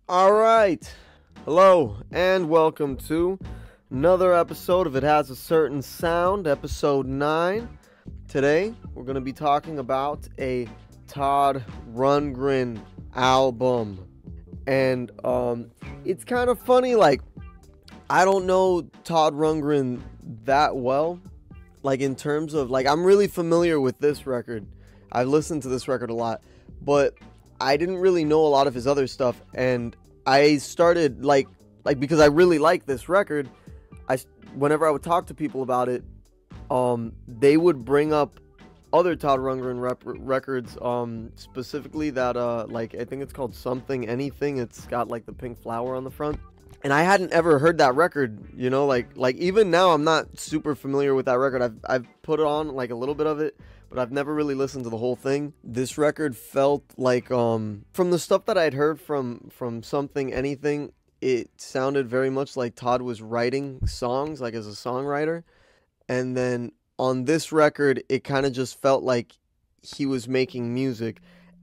All right. Hello and welcome to another episode of It Has a Certain Sound, episode 9. Today, we're going to be talking about a Todd Rundgren album. And it's kind of funny, I don't know Todd Rundgren that well. In terms of, I'm really familiar with this record. I've listened to this record a lot, but I didn't really know a lot of his other stuff, and I started, because I really like this record, whenever I would talk to people about it, they would bring up other Todd Rundgren records, specifically that, I think it's called Something Anything. It's got, the pink flower on the front. And I hadn't ever heard that record, even now I'm not super familiar with that record. I've put it on, a little bit of it, but I've never really listened to the whole thing. This record felt from the stuff that I'd heard from Something Anything, it sounded very much like Todd was writing songs, as a songwriter. And then on this record, it kind of just felt like he was making music.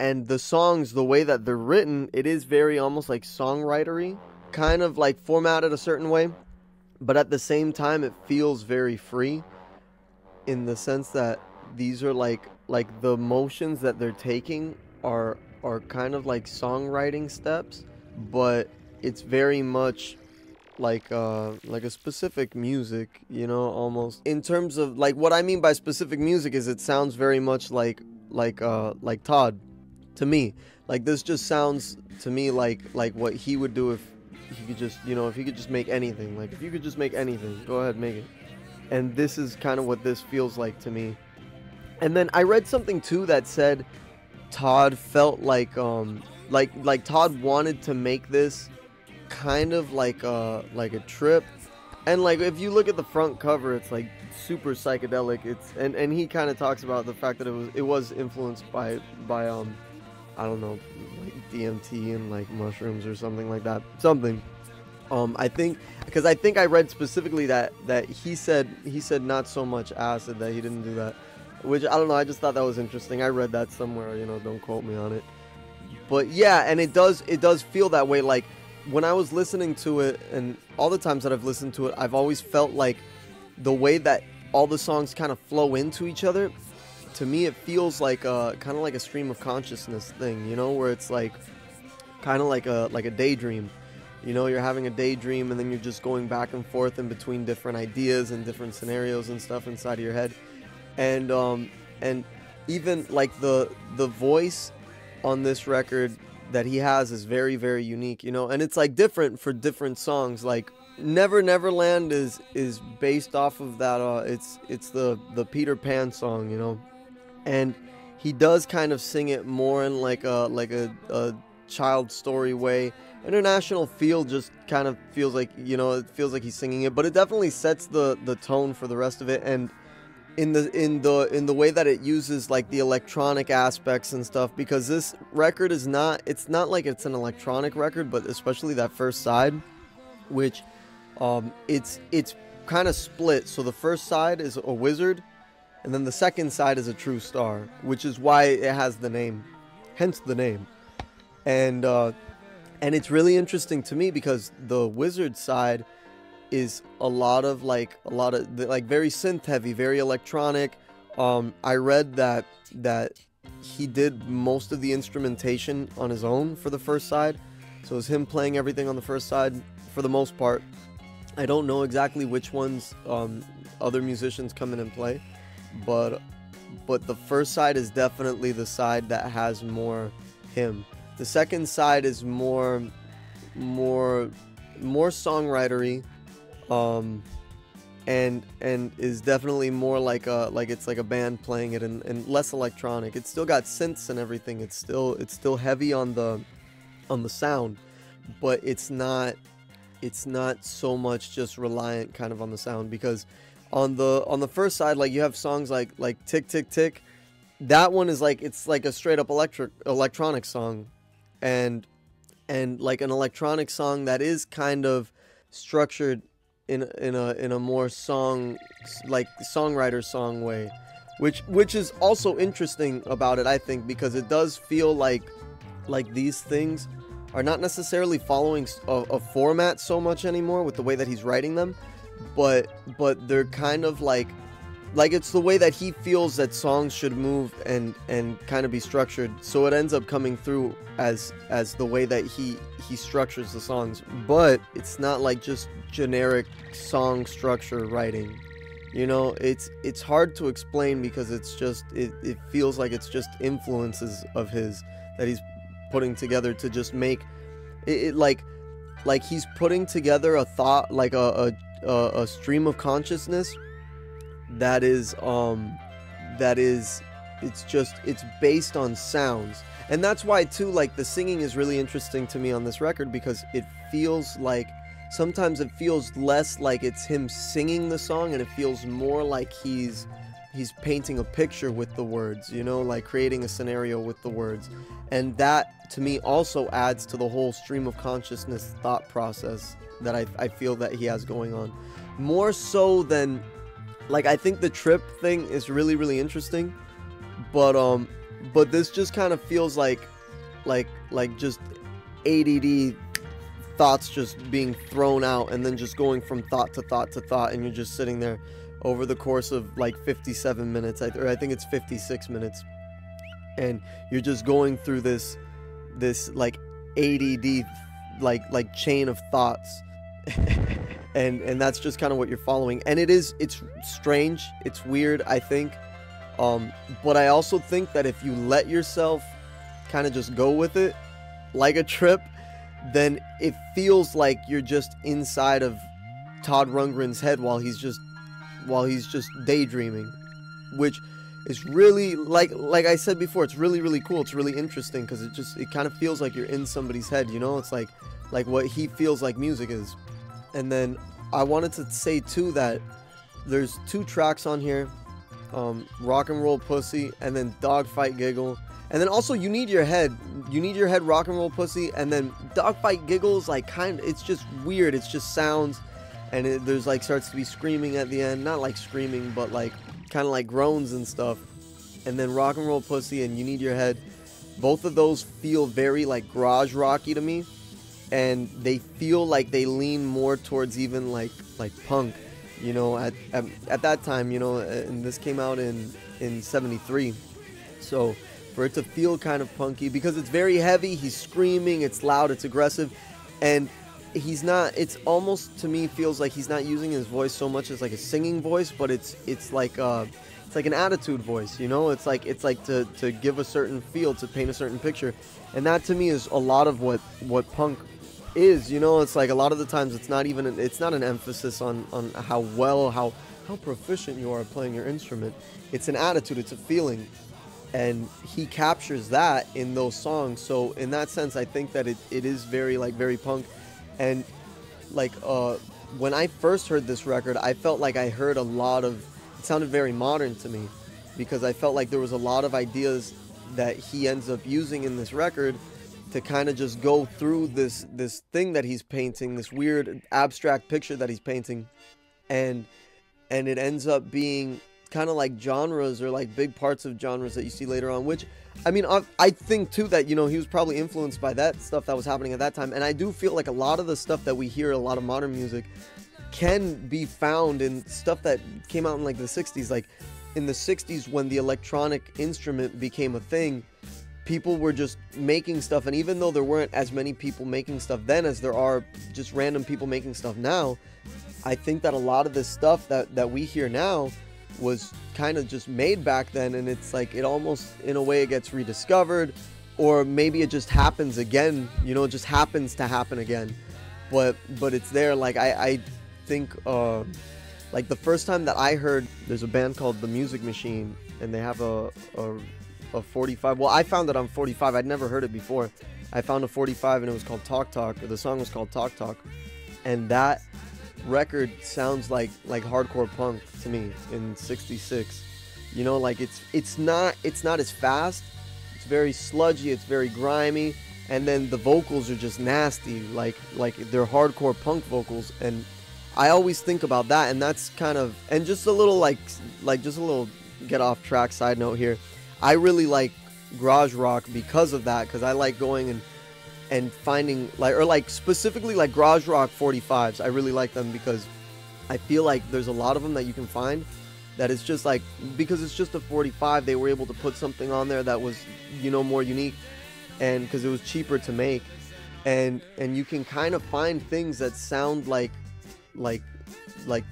And the songs, the way that they're written, it is very almost songwritery, kind of formatted a certain way, but at the same time it feels very free, in the sense that these are the motions that they're taking are kind of songwriting steps, but it's very much a specific music, almost. In terms of what I mean by specific music is it sounds very much like Todd to me. This just sounds to me like what he would do if he could just, if he could just make anything. If you could just make anything, go ahead, make it. And this is kind of what this feels like to me. And then I read something too that said Todd felt like Todd wanted to make this kind of like a trip. And if you look at the front cover, it's super psychedelic. It's and he kind of talks about the fact that it was influenced by I don't know, DMT and mushrooms or something like that. I think I read specifically that he said not so much acid, that he didn't do that, which I don't know, I just thought that was interesting. I read that somewhere, don't quote me on it. But yeah, and it does feel that way. When I was listening to it, and all the times that I've listened to it, I've always felt the way that all the songs kind of flow into each other. To me, it feels kind of like a stream of consciousness thing, where it's kind of like a daydream. You're having a daydream, and then you're just going back and forth in between different ideas and different scenarios and stuff inside of your head. And even the voice on this record that he has is very, very unique, and it's different for different songs. Never Neverland is based off of that, it's the Peter Pan song, and he does kind of sing it more in a child story way. International Feel just kind of feels it feels like he's singing it, but it definitely sets the tone for the rest of it. And in the way that it uses the electronic aspects and stuff, because this record is not, it's not it's an electronic record, but especially that first side, which it's kind of split. So the first side is a wizard, and then the second side is a true star, which is why it has the name, hence the name. And it's really interesting to me because the wizard side is a lot of very synth heavy, very electronic. I read that he did most of the instrumentation on his own for the first side, so it was him playing everything on the first side for the most part. I don't know exactly which ones other musicians come in and play, but the first side is definitely the side that has more him. The second side is more songwritery, and is definitely more it's like a band playing it, and less electronic. It's still got synths and everything. It's still heavy on the sound, but it's not so much just reliant kind of on the sound, because on the first side, you have songs like Tick Tick Tick. That one is it's a straight up electronic song, and an electronic song that is kind of structured in a more songwriter song way, which is also interesting about it, I think, because it does feel like these things are not necessarily following a format so much anymore with the way that he's writing them, but they're kind of like it's the way that he feels that songs should move and kind of be structured, so it ends up coming through as the way that he structures the songs. But it's not like just generic song structure writing, you know. It's hard to explain because it's just it feels like it's just influences of his that he's putting together to just make it like he's putting together a thought, like a stream of consciousness that is it's based on sounds. And that's why too, like, the singing is really interesting to me on this record, because it feels like sometimes it feels less like it's him singing the song, and it feels more like he's painting a picture with the words, you know, like creating a scenario with the words. And that to me also adds to the whole stream of consciousness thought process that I feel that he has going on, more so than, like, I think the trip thing is really, really interesting, but this just kind of feels like just ADD thoughts just being thrown out, and then just going from thought to thought to thought, and you're just sitting there over the course of like 57 minutes, or I think it's 56 minutes, and you're just going through this like ADD like chain of thoughts. and that's just kind of what you're following, and it's strange, it's weird, I think, but I also think that if you let yourself kind of just go with it like a trip, then it feels like you're just inside of Todd Rundgren's head while he's just daydreaming, which is really, like I said before, it's really, really cool. It's really interesting because it kind of feels like you're in somebody's head, you know. It's like what he feels like music is. And then I wanted to say too that there's 2 tracks on here, Rock and Roll Pussy, and then Dogfight Giggle, and then also You Need Your Head, Rock and Roll Pussy, and then Dogfight Giggles, like, it's just weird, it's just sounds, and there's like starts to be screaming at the end, not like screaming, but like kind of like groans and stuff. And then Rock and Roll Pussy and You Need Your Head, both of those feel very like garage rocky to me, and they feel like they lean more towards even like punk, you know, at that time, you know, and this came out in 73, so for it to feel kind of punky, because it's very heavy, he's screaming, it's loud, it's aggressive, and he's not, it's almost, to me, feels like he's not using his voice so much as like a singing voice, but it's like an attitude voice, you know. It's like to give a certain feel, to paint a certain picture, and that to me is a lot of what punk is, you know. It's like a lot of the times it's not an emphasis on how proficient you are at playing your instrument. It's an attitude, it's a feeling, and he captures that in those songs. So in that sense, I think that it is very punk. And like when I first heard this record, I felt like I heard a lot of, it sounded very modern to me, because I felt like there was a lot of ideas that he ends up using in this record to kind of just go through this thing that he's painting, this weird abstract picture that he's painting, and it ends up being kind of like genres, or like big parts of genres that you see later on, which, I mean, I think too that, you know, he was probably influenced by that stuff that was happening at that time. And I do feel like a lot of the stuff that we hear, a lot of modern music, can be found in stuff that came out in like the 60s. Like in the 60s, when the electronic instrument became a thing, people were just making stuff, and even though there weren't as many people making stuff then as there are just random people making stuff now, I think that a lot of this stuff that we hear now was kind of just made back then, and it's like it almost, in a way, it gets rediscovered, or maybe it just happens again, you know, it just happens to happen again, but it's there. Like I think like the first time that I heard, there's a band called The Music Machine, and they have a 45. Well, I found it on 45. I'd never heard it before. I found a 45, and it was called Talk Talk, or the song was called Talk Talk, and that record sounds like hardcore punk to me in 66, you know. Like it's not as fast, it's very sludgy, it's very grimy, and then the vocals are just nasty, like they're hardcore punk vocals. And I always think about that, and that's kind of, and just a little like just a little get off track side note here, I really like garage rock because of that, because I like going and and finding like specifically like garage rock 45s. I really like them because I feel like there's a lot of them that you can find that is just like, because it's just a 45, they were able to put something on there that was, you know, more unique, and because it was cheaper to make, and you can kind of find things that sound like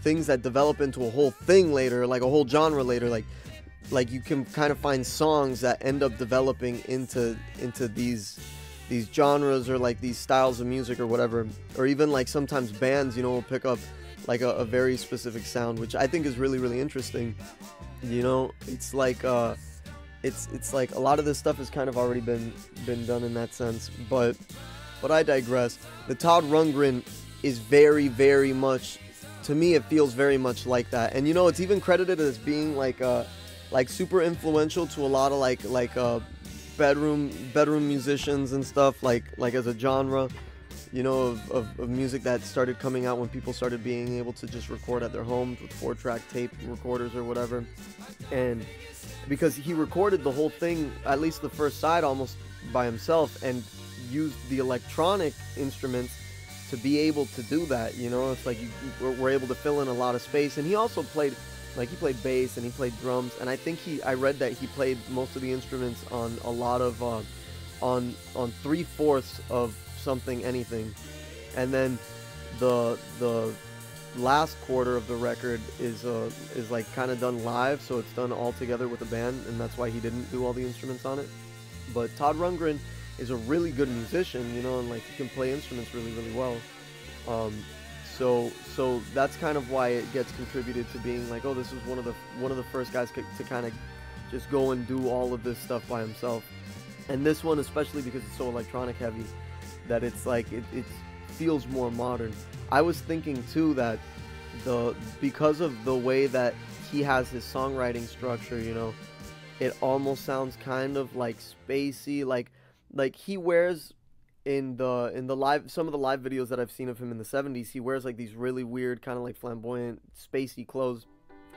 things that develop into a whole thing later, like a whole genre later, like you can kind of find songs that end up developing into these genres, or like these styles of music or whatever, or even like sometimes bands, you know, will pick up like a very specific sound, which I think is really, really interesting. You know, it's like it's like a lot of this stuff has kind of already been done in that sense, but I digress. The Todd Rundgren is very, very much, to me it feels very much like that. And you know, it's even credited as being like super influential to a lot of bedroom musicians and stuff, like as a genre, you know, of music that started coming out when people started being able to just record at their homes with 4-track tape recorders or whatever. And because he recorded the whole thing, at least the first side, almost by himself, and used the electronic instruments to be able to do that. You know, it's like we're able to fill in a lot of space. And he also played, like, he played bass and he played drums, and I think I read that he played most of the instruments on a lot of on 3/4 of something, anything. And then the last quarter of the record is like kind of done live, so it's done all together with a band, and that's why he didn't do all the instruments on it. But Todd Rundgren is a really good musician, you know, and like he can play instruments really, really well. So that's kind of why it gets contributed to being like, oh, this was one of the first guys to kind of just go and do all of this stuff by himself. And this one, especially because it's so electronic heavy, that it's like it feels more modern. I was thinking too that because of the way that he has his songwriting structure, you know, it almost sounds kind of like spacey, like he wears in the live, some of the live videos that I've seen of him in the 70s, he wears like these really weird kind of like flamboyant spacey clothes,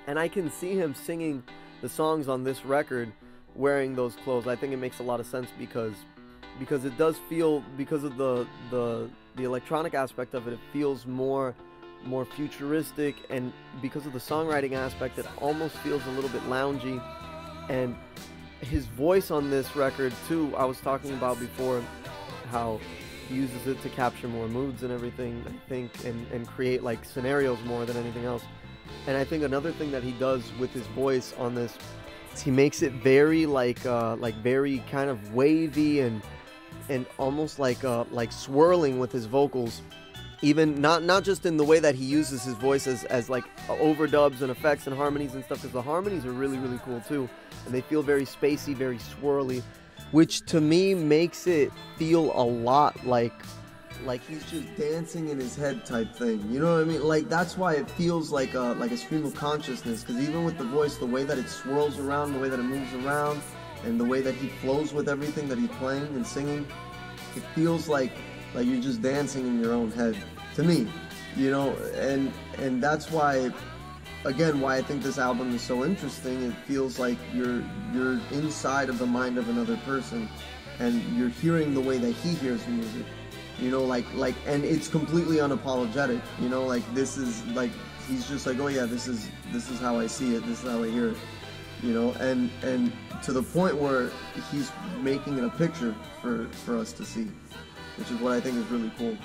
and I can see him singing the songs on this record wearing those clothes. I think it makes a lot of sense because it does feel, because of the electronic aspect of it, it feels more futuristic, and because of the songwriting aspect, it almost feels a little bit loungy. And his voice on this record too, I was talking about before, how he uses it to capture more moods and everything, I think, and create like scenarios more than anything else. And I think another thing that he does with his voice on this is he makes it very like very kind of wavy and almost like swirling with his vocals, even not just in the way that he uses his voice as like overdubs and effects and harmonies and stuff, because the harmonies are really, really cool too, and they feel very spacey, very swirly, which to me makes it feel a lot like he's just dancing in his head type thing, you know what I mean? Like, that's why it feels like a stream of consciousness, because even with the voice, the way that it swirls around, the way that it moves around, and the way that he flows with everything that he's playing and singing, it feels like you're just dancing in your own head, to me, you know. And that's why, again, why I think this album is so interesting. It feels like you're inside of the mind of another person, and you're hearing the way that he hears music, you know, like and it's completely unapologetic, you know, like this is like, he's just like, oh yeah, this is how I see it, this is how I hear it, you know, and to the point where he's making it a picture for us to see, which is what I think is really cool.